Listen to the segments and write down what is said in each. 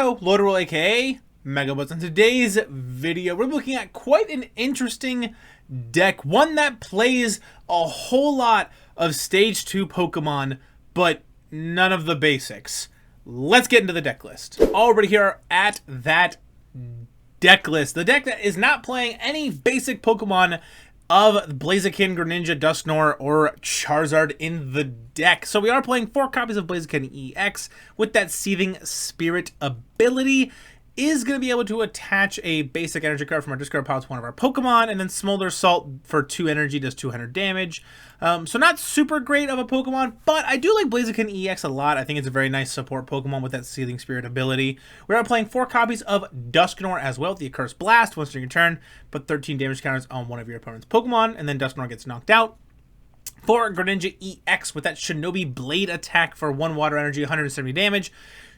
Yo, Loader aka Megabutts. In today's video, we're looking at quite an interesting deck. One that plays a whole lot of Stage 2 Pokemon, but none of the basics. Let's get into the deck list. Already here at that deck list. The deck that is not playing any basic Pokemon of Blaziken, Greninja, Dusknoir, or Charizard in the deck. So we are playing 4 copies of Blaziken EX with that Seething Spirit ability. Is going to be able to attach a basic energy card from our discard pile to one of our Pokemon, and then Smolder Salt for 2 energy does 200 damage. So not super great of a Pokemon, but I do like Blaziken EX a lot. I think it's a very nice support Pokemon with that Seething Spirit ability. We are playing 4 copies of Dusknoir as well, the Accursed Blast. Once during your turn, put 13 damage counters on one of your opponent's Pokemon, and then Dusknoir gets knocked out. For Greninja EX with that Shinobi Blade attack for 1 water energy, 170 damage.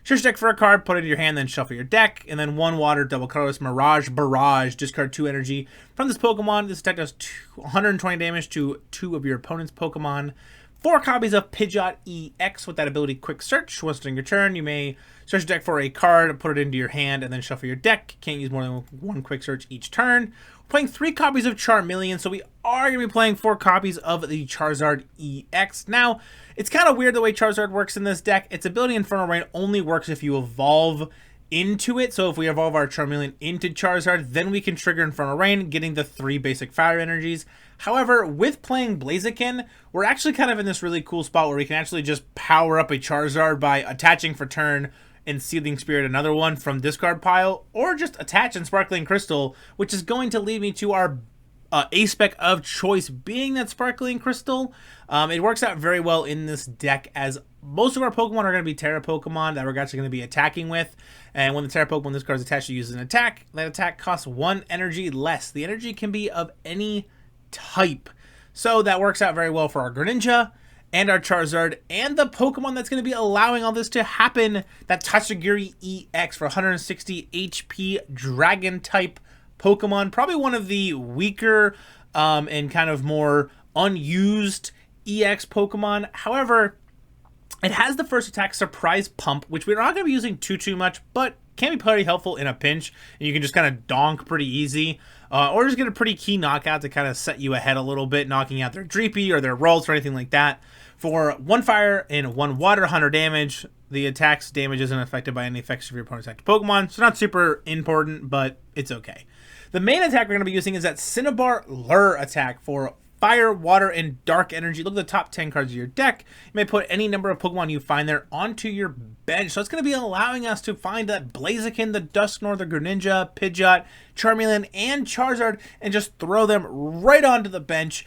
Search deck for a card, put it in your hand, then shuffle your deck, and then 1 water, double colorless Mirage Barrage, discard 2 energy from this Pokemon. This attack does 120 damage to 2 of your opponent's Pokemon. 4 copies of Pidgeot EX with that ability Quick Search. Once during your turn, you may search your deck for a card, put it into your hand, and then shuffle your deck. Can't use more than 1 Quick Search each turn. We're playing 3 copies of Charmeleon, so we are going to be playing 4 copies of the Charizard EX. Now, it's kind of weird the way Charizard works in this deck. Its ability Infernal Rain only works if you evolve into it. So if we evolve our Charmeleon into Charizard, then we can trigger Infernal Rain, getting the 3 basic fire energies. However, with playing Blaziken, we're actually kind of in this really cool spot where we can actually just power up a Charizard by attaching for turn and Seething Spirit another one from discard pile, or just attach in Sparkling Crystal, which is going to lead me to our A-spec of choice being that Sparkling Crystal. It works out very well in this deck, as most of our Pokemon are going to be Terra Pokemon that we're actually going to be attacking with. And when the Terra Pokemon this card is attached, to uses an attack. That attack costs 1 energy less. The energy can be of any type. So that works out very well for our Greninja and our Charizard, and the Pokemon that's going to be allowing all this to happen, that Tatsugiri EX for 160 HP Dragon type Pokemon. Probably one of the weaker and kind of more unused EX Pokemon. However, it has the first attack Surprise Pump, which we're not going to be using too much, but can be pretty helpful in a pinch, and you can just kind of donk pretty easy, or just get a pretty key knockout to kind of set you ahead a little bit, knocking out their Dreepy or their Rolls or anything like that. For 1 fire and 1 water, 100 damage. The attack's damage isn't affected by any effects of your opponent's active Pokemon, so not super important, but it's okay. The main attack we're going to be using is that Cinnabar Lure attack for fire, water, and dark energy. Look at the top 10 cards of your deck. You may put any number of Pokemon you find there onto your bench. So it's going to be allowing us to find that Blaziken, the Dusknoir, the Greninja, Pidgeot, Charmeleon, and Charizard, and just throw them right onto the bench.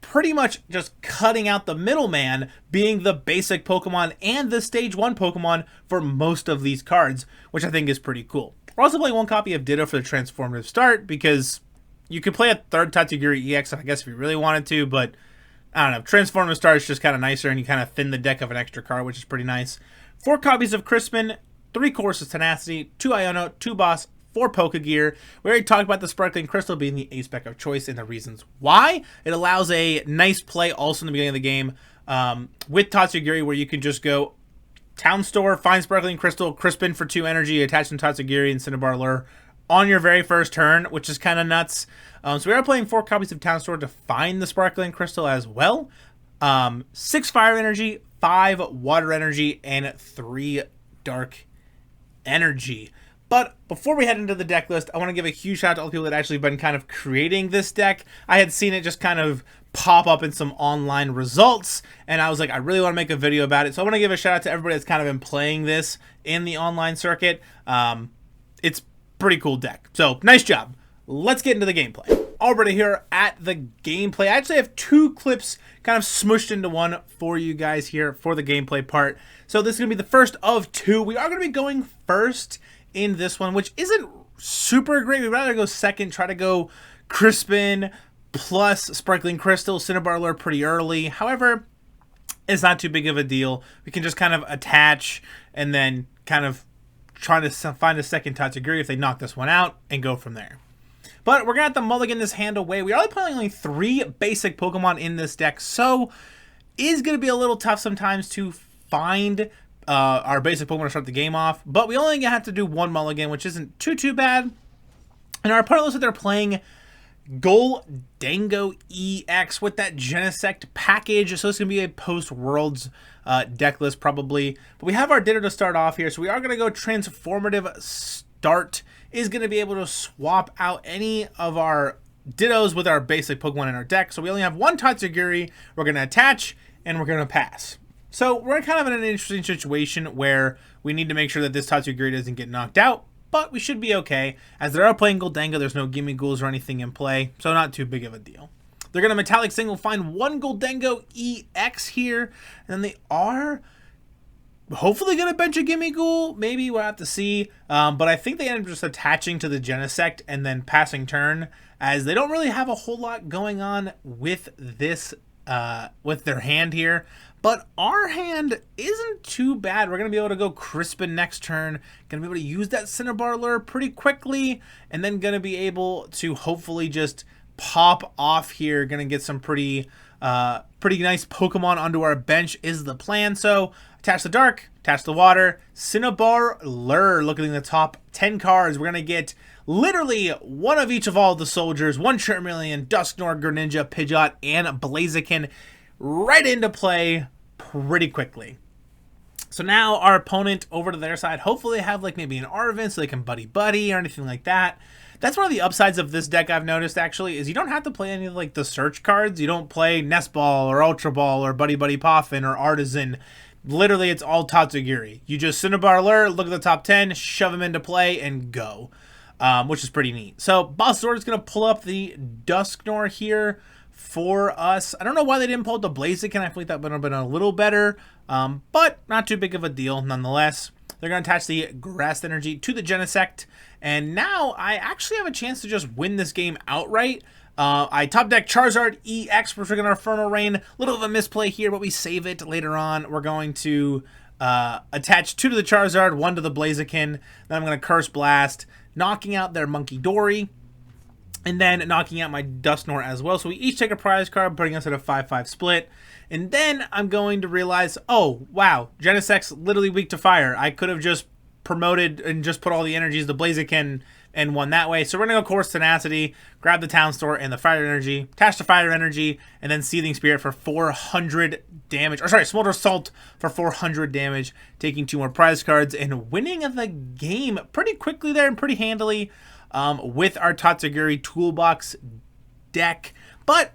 Pretty much just cutting out the middleman, being the basic Pokemon and the Stage 1 Pokemon for most of these cards, which I think is pretty cool. We're also playing 1 copy of Ditto for the Transformative Start, because you could play a 3rd Tatsugiri EX, I guess, if you really wanted to, but I don't know. Transformative Start is just kind of nicer, and you kind of thin the deck of an extra card, which is pretty nice. 4 copies of Crispin, 3 Colress Tenacity, 2 Iono, 2 Boss, 4 Pokégear. We already talked about the Sparkling Crystal being the A-spec of choice and the reasons why. It allows a nice play also in the beginning of the game with Tatsugiri, where you can just go Town Store, find Sparkling Crystal, Crispin for 2 energy, attach some Tatsugiri and Cinnabar Lure on your very first turn, which is kind of nuts. So we are playing 4 copies of Town Store to find the Sparkling Crystal as well. 6 fire energy, 5 water energy, and 3 dark energy. But before we head into the deck list, I want to give a huge shout out to all the people that actually been kind of creating this deck. I had seen it just kind of pop up in some online results, and I was like, I really want to make a video about it. So I want to give a shout out to everybody that's kind of been playing this in the online circuit. It's pretty cool deck. So nice job. Let's get into the gameplay. Already here at the gameplay. I actually have 2 clips kind of smushed into one for you guys here for the gameplay part. So this is going to be the first of 2. We are going to be going first in this one, which isn't super great. We'd rather go second, try to go Crispin plus Sparkling Crystal, Cinnabar Lure pretty early. However, it's not too big of a deal. We can just kind of attach and then kind of try to find a second Tatsugiri if they knock this one out and go from there. But we're going to have to mulligan this hand away. We are playing only 3 basic Pokemon in this deck, so it is going to be a little tough sometimes to find our basic Pokemon to start the game off, but we only have to do one mulligan, which isn't too bad. And our opponent looks like they're playing Goldango EX with that Genesect package, so it's going to be a post-Worlds deck list probably. But we have our Ditto to start off here, so we are going to go Transformative Start. Is going to be able to swap out any of our Dittos with our basic Pokemon in our deck. So we only have one Tatsugiri, we're going to attach, and we're going to pass. So we're kind of in an interesting situation where we need to make sure that this Tatsugiri doesn't get knocked out, but we should be okay. As they're out playing Goldango, there's no Gimme Ghouls or anything in play, so not too big of a deal. They're going to Metallic Single find one Goldango EX here, and then they are hopefully going to bench a Gimme Ghoul. Maybe we'll have to see, but I think they end up just attaching to the Genesect and then passing turn, as they don't really have a whole lot going on with this, with their hand here. But our hand isn't too bad. We're going to be able to go Crispin next turn. Going to be able to use that Cinnabar Lure pretty quickly. And then going to be able to hopefully just pop off here. Going to get some pretty nice Pokemon onto our bench is the plan. So attach the Dark, attach the Water, Cinnabar Lure. Looking at the top 10 cards, we're going to get literally one of each of all the soldiers. One Charmeleon, Dusknoir, Greninja, Pidgeot, and Blaziken right into play pretty quickly. So now our opponent over to their side, hopefully they have like maybe an Arven so they can buddy or anything like that. That's one of the upsides of this deck I've noticed actually, is you don't have to play any of like the search cards. You don't play Nest Ball or Ultra Ball or Buddy Poffin or Artisan. Literally it's all Tatsugiri. You just Cinnabar Lure, look at the top 10, shove them into play and go, which is pretty neat. So Boss Sword is going to pull up the Dusknoir here for us. I don't know why they didn't pull out the Blaziken. I feel like that would have been a little better, but not too big of a deal nonetheless. They're going to attach the Grass Energy to the Genesect, and now I actually have a chance to just win this game outright. I top deck Charizard EX for freaking Infernal Rain. Little of a misplay here, but we save it later on. We're going to attach 2 to the Charizard, 1 to the Blaziken. Then I'm going to Curse Blast, knocking out their Monkey Dory, and then knocking out my Dusknoir as well. So we each take a prize card, putting us at a 5-5 split. And then I'm going to realize, oh, wow, Genesect's literally weak to fire. I could have just promoted and just put all the energies to Blaziken and won that way. So we're going to go Course Tenacity, grab the Town Store and the Fire Energy, attach the Fire Energy, and then Seething Spirit for 400 damage. Or sorry, Smolder Salt for 400 damage, taking 2 more prize cards and winning the game pretty quickly there and pretty handily. With our Tatsugiri Toolbox deck, but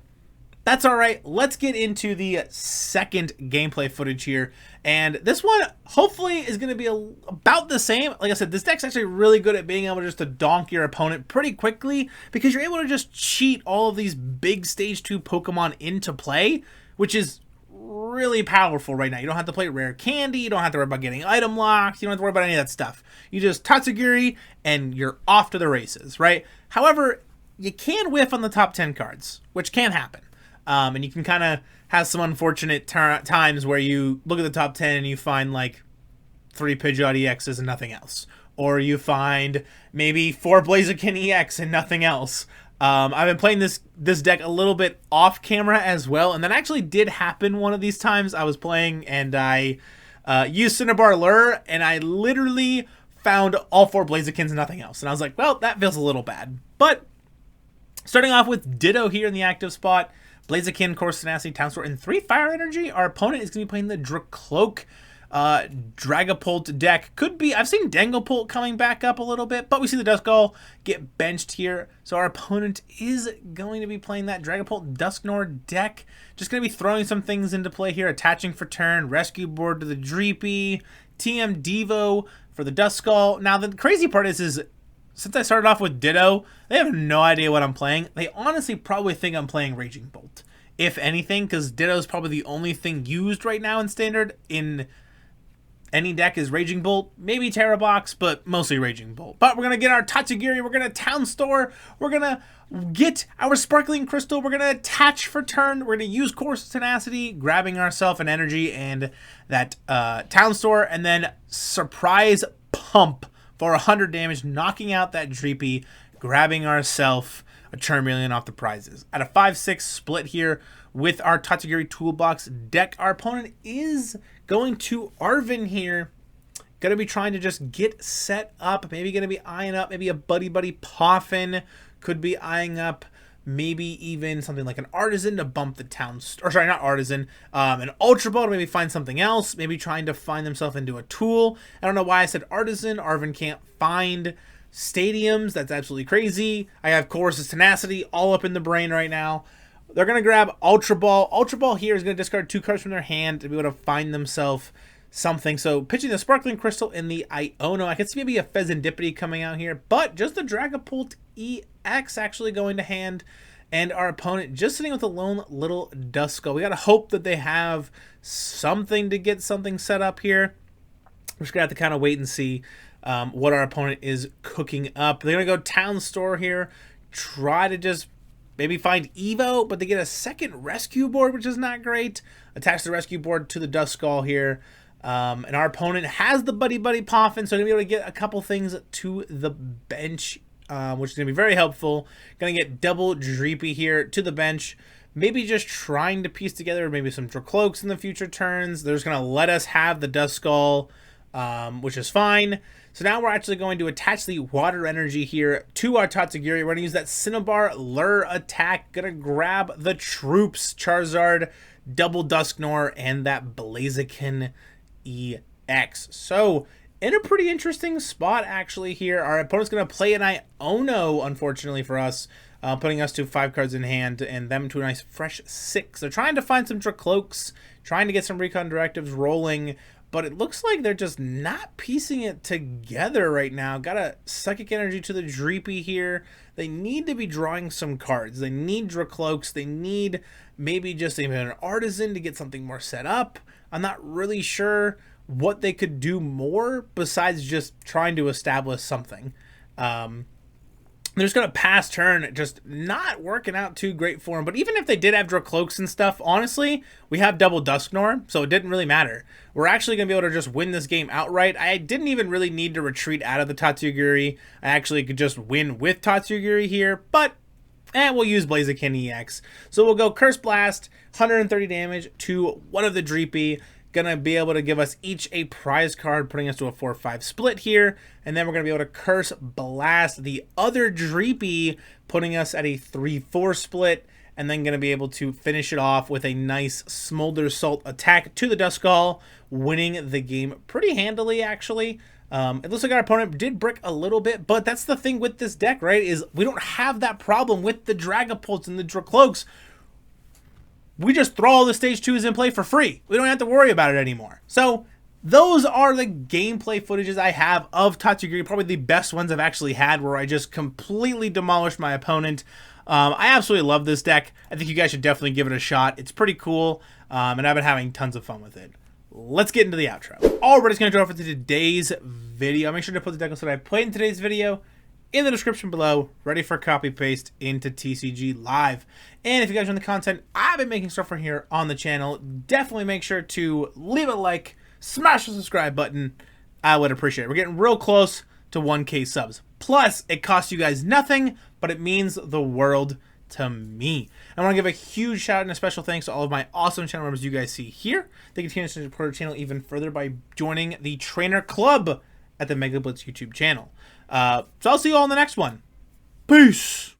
that's all right. Let's get into the second gameplay footage here, and this one hopefully is going to be about the same. Like I said, this deck's actually really good at being able just to donk your opponent pretty quickly, because you're able to just cheat all of these big stage 2 Pokemon into play, which is really powerful right now. You don't have to play rare candy, you don't have to worry about getting item locked, you don't have to worry about any of that stuff. You just Tatsugiri and you're off to the races, right? However, you can whiff on the top 10 cards, which can happen. And you can kind of have some unfortunate times where you look at the top 10 and you find like 3 Pidgeot EXs and nothing else. Or you find maybe 4 Blaziken EX and nothing else. I've been playing this deck a little bit off camera as well, and that actually did happen one of these times. I was playing and I used Cinnabar Lure, and I literally found all 4 Blazikens and nothing else. And I was like, well, that feels a little bad. But starting off with Ditto here in the active spot, Blaziken, Course Tenacity, Town Store, and 3 Fire Energy. Our opponent is going to be playing the Dracloak Dragapult deck. Could be, I've seen Danglepult coming back up a little bit, but we see the Duskull get benched here. So our opponent is going to be playing that Dragapult Dusknoir deck. Just going to be throwing some things into play here. Attaching for turn, Rescue Board to the Dreepy, TM Devo for the Duskull. Now the crazy part is since I started off with Ditto, they have no idea what I'm playing. They honestly probably think I'm playing Raging Bolt, if anything, because Ditto is probably the only thing used right now in Standard. In any deck is Raging Bolt, maybe Terra Box, but mostly Raging Bolt. But we're going to get our Tatsugiri, we're going to Town Store, we're going to get our Sparkling Crystal, we're going to attach for turn, we're going to use Course Tenacity, grabbing ourselves an energy and that Town Store, and then Surprise Pump for 100 damage, knocking out that Dreepy, grabbing ourselves a Charmeleon off the prizes. At a 5-6 split here with our Tatsugiri Toolbox deck, our opponent is going to Arven here. Going to be trying to just get set up. Maybe going to be eyeing up maybe a Buddy Poffin. Could be eyeing up maybe even something like an Artisan to bump the town, or sorry, not Artisan, an Ultra Ball to maybe find something else, maybe trying to find themselves into a tool. I don't know why I said Artisan. Arven can't find stadiums. That's absolutely crazy. I have Colress' Tenacity all up in the brain right now. They're going to grab Ultra Ball. Ultra Ball here is going to discard 2 cards from their hand to be able to find themselves something. So pitching the Sparkling Crystal in the Iono. I could see maybe a Pheasantipity coming out here, but just the Dragapult EX actually going to hand, and our opponent just sitting with a lone little Dusknoir. We got to hope that they have something to get something set up here. We're just going to have to kind of wait and see what our opponent is cooking up. They're going to go Town Store here, try to just maybe find Evo, but they get a second rescue board, which is not great. Attach the rescue board to the Dusknoir here. And our opponent has the Buddy Poffin, so going to be able to get a couple things to the bench, which is going to be very helpful. Going to get double Dreepy here to the bench. Maybe just trying to piece together maybe some Dracloaks in the future turns. They're just going to let us have the Dusknoir, which is fine. So now we're actually going to attach the Water Energy here to our Tatsugiri. We're going to use that Cinnabar Lure attack. Going to grab the troops, Charizard, double Dusknoir, and that Blaziken EX. So in a pretty interesting spot actually here. Our opponent's going to play an Iono, unfortunately for us, putting us to 5 cards in hand and them to a nice fresh 6. They're trying to find some Dracloaks, trying to get some Recon Directives rolling, but it looks like they're just not piecing it together right now. Got a Psychic Energy to the Dreepy here. They need to be drawing some cards. They need Dracloaks. They need maybe just even an Artisan to get something more set up. I'm not really sure what they could do more besides just trying to establish something. They're just going to pass turn, just not working out too great for them. But even if they did have Dracloaks and stuff, honestly, we have double Dusknoir, so it didn't really matter. We're actually going to be able to just win this game outright. I didn't even really need to retreat out of the Tatsugiri. I actually could just win with Tatsugiri here, but we'll use Blaziken EX. So we'll go Curse Blast, 130 damage to one of the Dreepy. Gonna be able to give us each a prize card, putting us to a 4-5 split here, and then we're gonna be able to Curse Blast the other Dreepy, putting us at a 3-4 split, and then gonna be able to finish it off with a nice Smolder Salt attack to the Dusknoir, winning the game pretty handily actually. It looks like our opponent did brick a little bit, but that's the thing with this deck, right, is we don't have that problem with the Dragapults and the Dracloaks. We just throw all the stage 2s in play for free. We don't have to worry about it anymore. So those are the gameplay footages I have of Tatsugiri, probably the best ones I've actually had, where I just completely demolished my opponent. I absolutely love this deck. I think you guys should definitely give it a shot. It's pretty cool, and I've been having tons of fun with it. Let's get into the outro. All right, it's going to go for today's video. Make sure to put the deck list that I played in today's video in the description below, ready for copy paste into TCG Live. And if you guys want the content I've been making stuff for here on the channel, definitely make sure to leave a like, smash the subscribe button. I would appreciate it. We're getting real close to 1K subs. Plus, it costs you guys nothing, but it means the world to me. I want to give a huge shout out and a special thanks to all of my awesome channel members you guys see here. They continue to support our channel even further by joining the Trainer Club at the Mega Blitz YouTube channel. So I'll see you all in the next one. Peace!